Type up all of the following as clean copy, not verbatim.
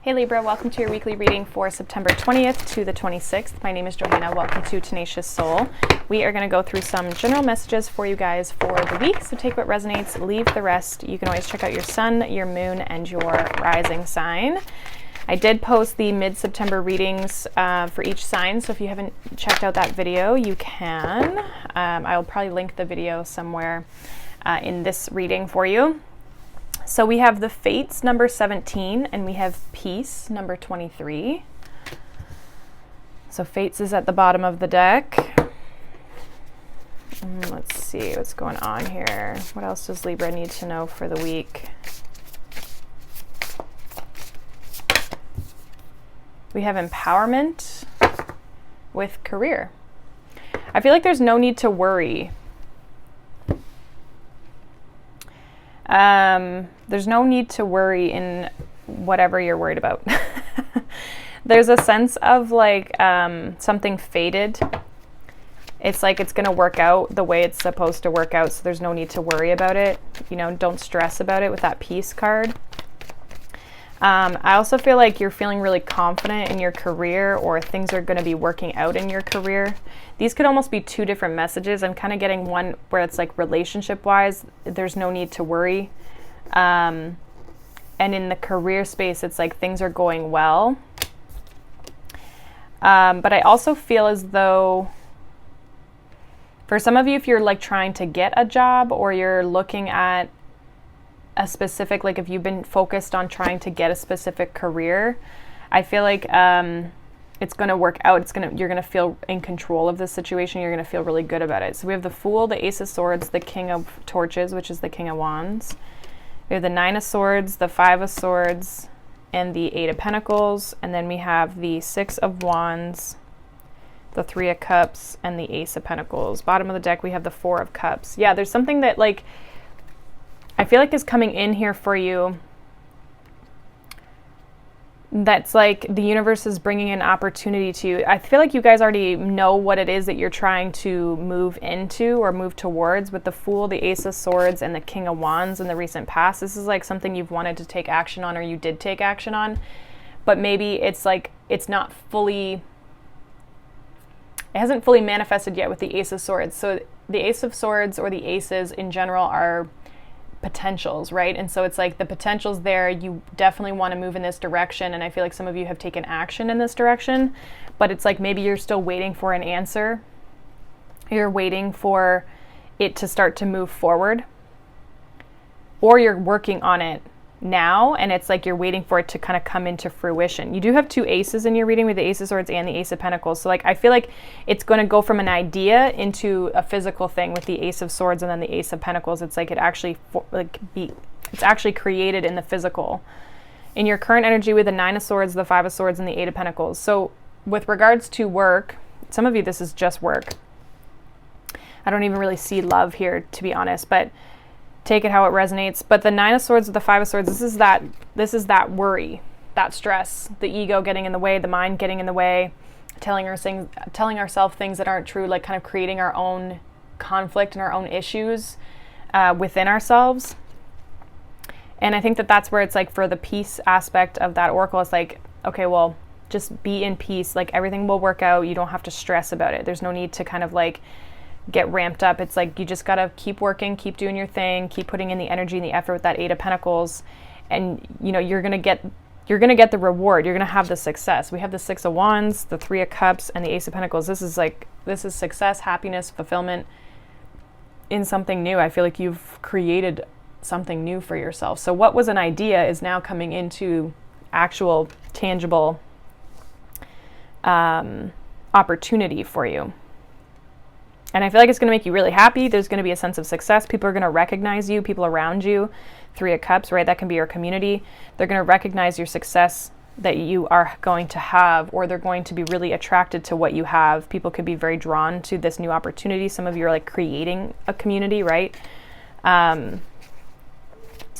Hey Libra, welcome to your weekly reading for September 20th to the 26th. My name is Johanna. Welcome to Tenacious Soul. We are going to go through some general messages for you guys for the week. So take what resonates, leave the rest. You can always check out your sun, your moon, and your rising sign. I did post the mid-September readings for each sign. So if you haven't checked out that video, you can. I'll probably link the video somewhere in this reading for you. So we have the Fates, number 17, and we have Peace, number 23. So Fates is at the bottom of the deck. Let's see what's going on here. What else does Libra need to know for the week? We have Empowerment with Career. I feel like there's no need to worry. There's no need to worry in whatever you're worried about. There's a sense of like something fated. It's like it's going to work out the way it's supposed to work out, so there's no need to worry about it. You know, don't stress about it with that Peace card. I also feel like you're feeling really confident in your career, or things are going to be working out in your career. These could almost be two different messages. I'm kind of getting one where it's like relationship-wise, there's no need to worry. And in the career space, it's like things are going well. But I also feel as though, for some of you, if you're like trying to get a job, or you're looking at a specific, like if you've been focused on trying to get a specific career, I feel like it's going to work out. You're going to feel in control of this situation. You're going to feel really good about it. So we have the Fool, the Ace of Swords, the King of Torches, which is the King of Wands. We have the Nine of Swords, the Five of Swords, and the Eight of Pentacles. And then we have the Six of Wands, the Three of Cups, and the Ace of Pentacles. Bottom of the deck, we have the Four of Cups. Yeah, there's something that like I feel like is coming in here for you that's like the universe is bringing an opportunity to you. I feel like you guys already know what it is that you're trying to move into or move towards with the Fool, the Ace of Swords, and the King of Wands in the recent past. This is like something you've wanted to take action on, or you did take action on, but maybe it's like it's not fully, it hasn't fully manifested yet with the Ace of Swords. So the Ace of Swords, or the aces in general, are potentials, right? And so it's like the potential's there. You definitely want to move in this direction, and I feel like some of you have taken action in this direction, but it's like maybe you're still waiting for an answer. You're waiting for it to start to move forward, or you're working on it now, and it's like you're waiting for it to kind of come into fruition. You do have two aces in your reading, with the Ace of Swords and the Ace of Pentacles. So like I feel like it's going to go from an idea into a physical thing with the Ace of Swords and then the Ace of Pentacles. It's like it's actually created in the physical. In your current energy with the Nine of Swords, the Five of Swords, and the Eight of Pentacles. So with regards to work, some of you, this is just work. I don't even really see love here, to be honest, but take it how it resonates. But the Nine of Swords with the Five of Swords, this is that worry, that stress, the ego getting in the way, the mind getting in the way, telling ourselves things that aren't true, like kind of creating our own conflict and our own issues within ourselves. And I think that that's where it's like, for the peace aspect of that oracle, it's like, okay, well, just be in peace. Like everything will work out. You don't have to stress about it. There's no need to kind of like get ramped up. It's like you just gotta keep working, keep doing your thing, keep putting in the energy and the effort with that Eight of Pentacles, and you know you're gonna get the reward. You're gonna have the success. We have the Six of Wands, the Three of Cups, and the Ace of Pentacles. This is success, happiness, fulfillment in something new. I feel like you've created something new for yourself. So what was an idea is now coming into actual tangible opportunity for you. And I feel like it's going to make you really happy. There's going to be a sense of success. People are going to recognize you, people around you. Three of Cups, right? That can be your community. They're going to recognize your success that you are going to have, or they're going to be really attracted to what you have. People could be very drawn to this new opportunity. Some of you are like creating a community, right? So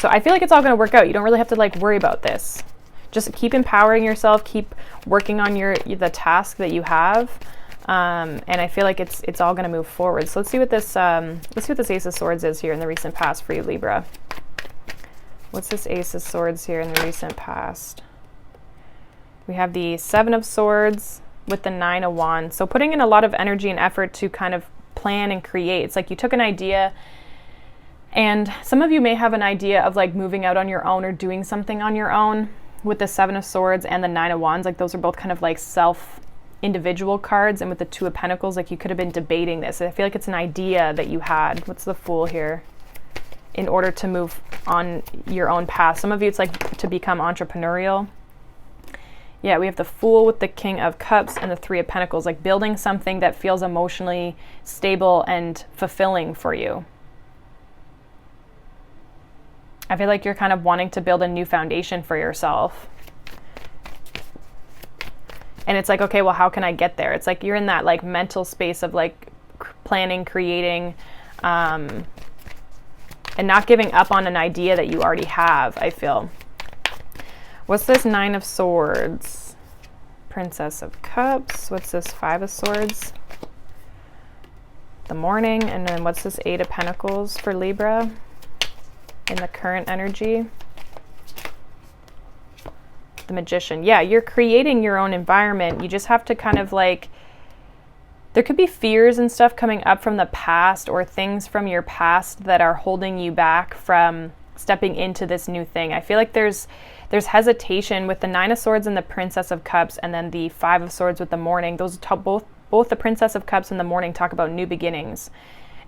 I feel like it's all going to work out. You don't really have to like worry about this. Just keep empowering yourself. Keep working on the task that you have. And I feel like it's all going to move forward. So let's see what this Ace of Swords is here in the recent past for you, Libra. What's this Ace of Swords here in the recent past? We have the Seven of Swords with the Nine of Wands. So putting in a lot of energy and effort to kind of plan and create. It's like you took an idea, and some of you may have an idea of like moving out on your own or doing something on your own with the Seven of Swords and the Nine of Wands. Like those are both kind of like individual cards, and with the Two of Pentacles, like you could have been debating this. I feel like it's an idea that you had. What's the Fool here? In order to move on your own path. Some of you, it's like to become entrepreneurial. Yeah, we have the Fool with the King of Cups and the Three of Pentacles, like building something that feels emotionally stable and fulfilling for you. I feel like you're kind of wanting to build a new foundation for yourself. And it's like, okay, well, how can I get there? It's like you're in that like mental space of like planning, creating, and not giving up on an idea that you already have, I feel. What's this Nine of Swords? Princess of Cups. What's this Five of Swords? The Morning. And then what's this Eight of Pentacles for Libra in the current energy? The Magician. Yeah, you're creating your own environment. You just have to kind of like, there could be fears and stuff coming up from the past or things from your past that are holding you back from stepping into this new thing. I feel like there's hesitation with the Nine of Swords and the Princess of Cups, and then the Five of Swords with the Morning. Those both the Princess of Cups and the Morning talk about new beginnings.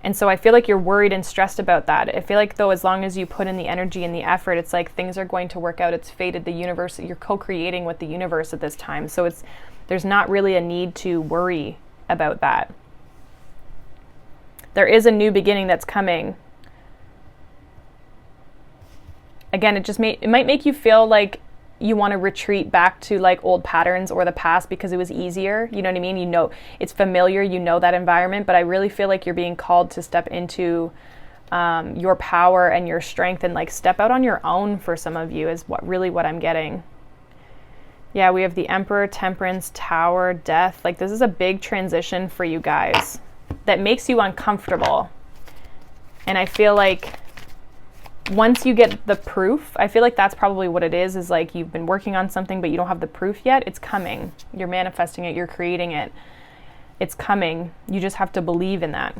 And so I feel like you're worried and stressed about that. I feel like though, as long as you put in the energy and the effort, it's like things are going to work out. It's fated. The universe, you're co-creating with the universe at this time. So there's not really a need to worry about that. There is a new beginning that's coming. Again, it might make you feel like you want to retreat back to like old patterns or the past because it was easier. You know what I mean? You know, it's familiar, you know that environment, but I really feel like you're being called to step into your power and your strength and like step out on your own for some of you is what I'm getting. Yeah, we have the Emperor, Temperance, Tower, Death. Like this is a big transition for you guys that makes you uncomfortable. And I feel like once you get the proof, I feel like that's probably what it is like you've been working on something, but you don't have the proof yet. It's coming. You're manifesting it. You're creating it. It's coming. You just have to believe in that.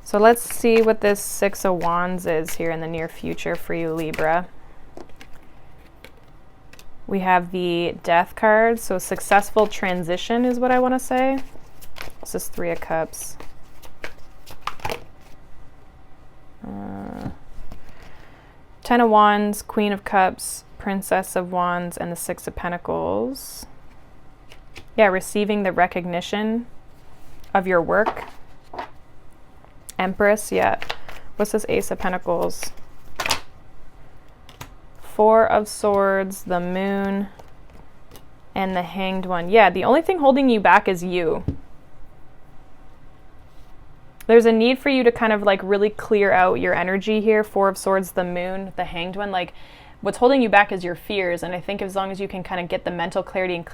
So let's see what this Six of Wands is here in the near future for you, Libra. We have the Death card. So successful transition is what I want to say. This is Three of Cups. Ten of Wands, Queen of Cups, Princess of Wands, and the Six of Pentacles. Yeah, receiving the recognition of your work. Empress, yeah. What's this Ace of Pentacles? Four of Swords, the Moon, and the Hanged One. Yeah, the only thing holding you back is you. There's a need for you to kind of like really clear out your energy here. Four of Swords, the Moon, the Hanged One. Like what's holding you back is your fears. And I think as long as you can kind of get the mental clarity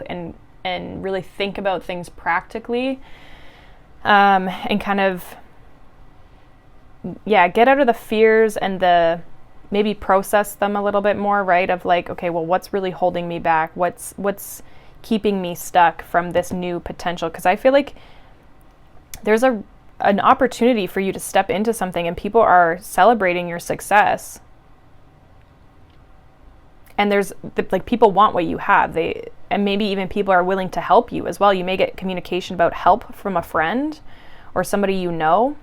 and really think about things practically, and kind of, yeah, get out of the fears and maybe process them a little bit more, right? Of like, okay, well, what's really holding me back? What's keeping me stuck from this new potential? Because I feel like there's an opportunity for you to step into something and people are celebrating your success. And there's like people want what you have. And maybe even people are willing to help you as well. You may get communication about help from a friend or somebody you know,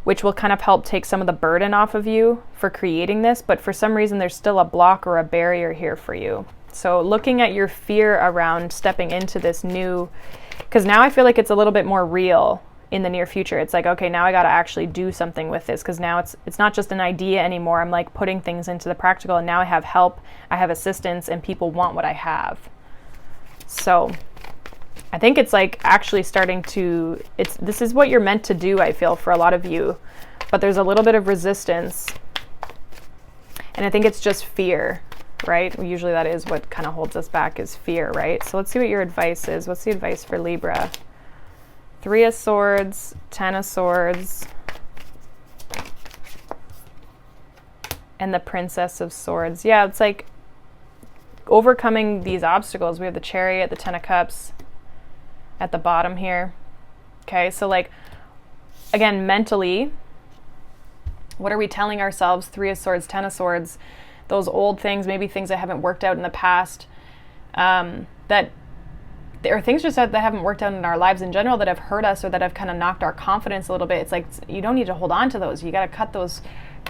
which will kind of help take some of the burden off of you for creating this. But for some reason, there's still a block or a barrier here for you. So looking at your fear around stepping into this new, because now I feel like it's a little bit more real in the near future. It's like, okay, now I got to actually do something with this, because now it's not just an idea anymore. I'm like putting things into the practical, and now I have help, I have assistance, and people want what I have. So I think it's like actually starting to, this is what you're meant to do, I feel, for a lot of you, but there's a little bit of resistance. And I think it's just fear, right? Usually that is what kind of holds us back, is fear, right? So let's see what your advice is. What's the advice for Libra? Three of Swords, Ten of Swords, and the Princess of Swords. Yeah, it's like overcoming these obstacles. We have the Chariot, the Ten of Cups at the bottom here. Okay, so like, again, mentally, what are we telling ourselves? Three of Swords, Ten of Swords, those old things, maybe things that haven't worked out in the past, that there are things just that haven't worked out in our lives in general that have hurt us or that have kind of knocked our confidence a little bit. It's like, you don't need to hold on to those. You got to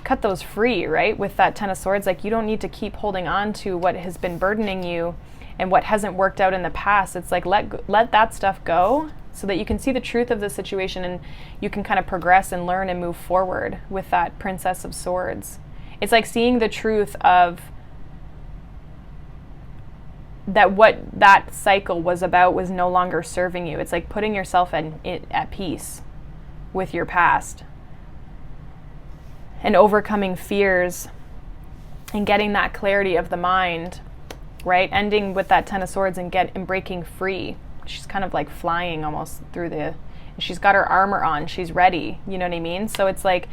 cut those free, right? With that Ten of Swords, like, you don't need to keep holding on to what has been burdening you and what hasn't worked out in the past. It's like, let that stuff go so that you can see the truth of the situation and you can kind of progress and learn and move forward with that Princess of Swords. It's like seeing the truth of that what that cycle was about was no longer serving you. It's like putting yourself at peace with your past and overcoming fears and getting that clarity of the mind, right? Ending with that Ten of Swords and breaking free. She's kind of like flying almost through she's got her armor on. She's ready. You know what I mean? So it's like,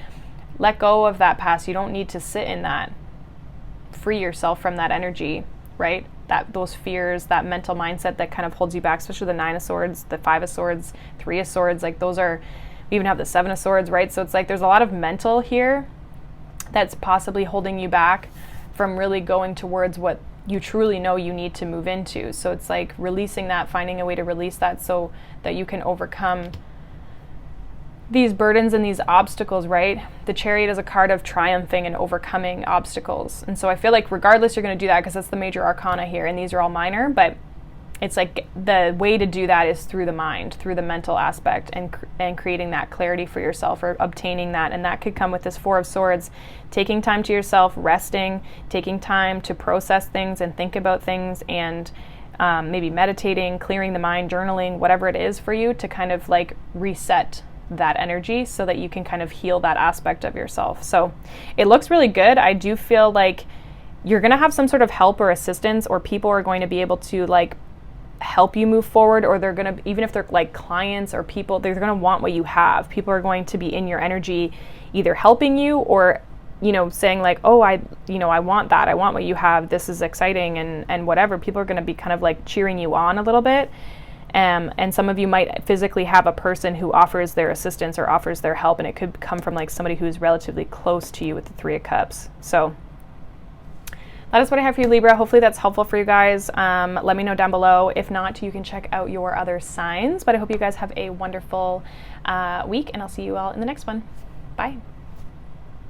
let go of that past. You don't need to sit in that. Free yourself from that energy, right? Those fears, that mental mindset that kind of holds you back, especially the Nine of Swords, the Five of Swords, Three of Swords, like those are, we even have the Seven of Swords, right? So it's like there's a lot of mental here that's possibly holding you back from really going towards what you truly know you need to move into. So it's like releasing that, finding a way to release that so that you can overcome these burdens and these obstacles, right? The Chariot is a card of triumphing and overcoming obstacles. And so I feel like regardless, you're going to do that because that's the major arcana here. And these are all minor, but it's like the way to do that is through the mind, through the mental aspect, and creating that clarity for yourself or obtaining that. And that could come with this Four of Swords, taking time to yourself, resting, taking time to process things and think about things, and maybe meditating, clearing the mind, journaling, whatever it is for you to kind of like reset that energy so that you can kind of heal that aspect of yourself. So it looks really good. I do feel like you're going to have some sort of help or assistance, or people are going to be able to like help you move forward, or they're going to, even if they're like clients or people, they're going to want what you have. People are going to be in your energy either helping you or, you know, saying like, oh, I want that. I want what you have. This is exciting and whatever. People are going to be kind of like cheering you on a little bit. And some of you might physically have a person who offers their assistance or offers their help, and it could come from like somebody who's relatively close to you with the Three of Cups. So that is what I have for you, Libra. Hopefully that's helpful for you guys. Let me know down below. If not, you can check out your other signs. But I hope you guys have a wonderful week, and I'll see you all in the next one. Bye.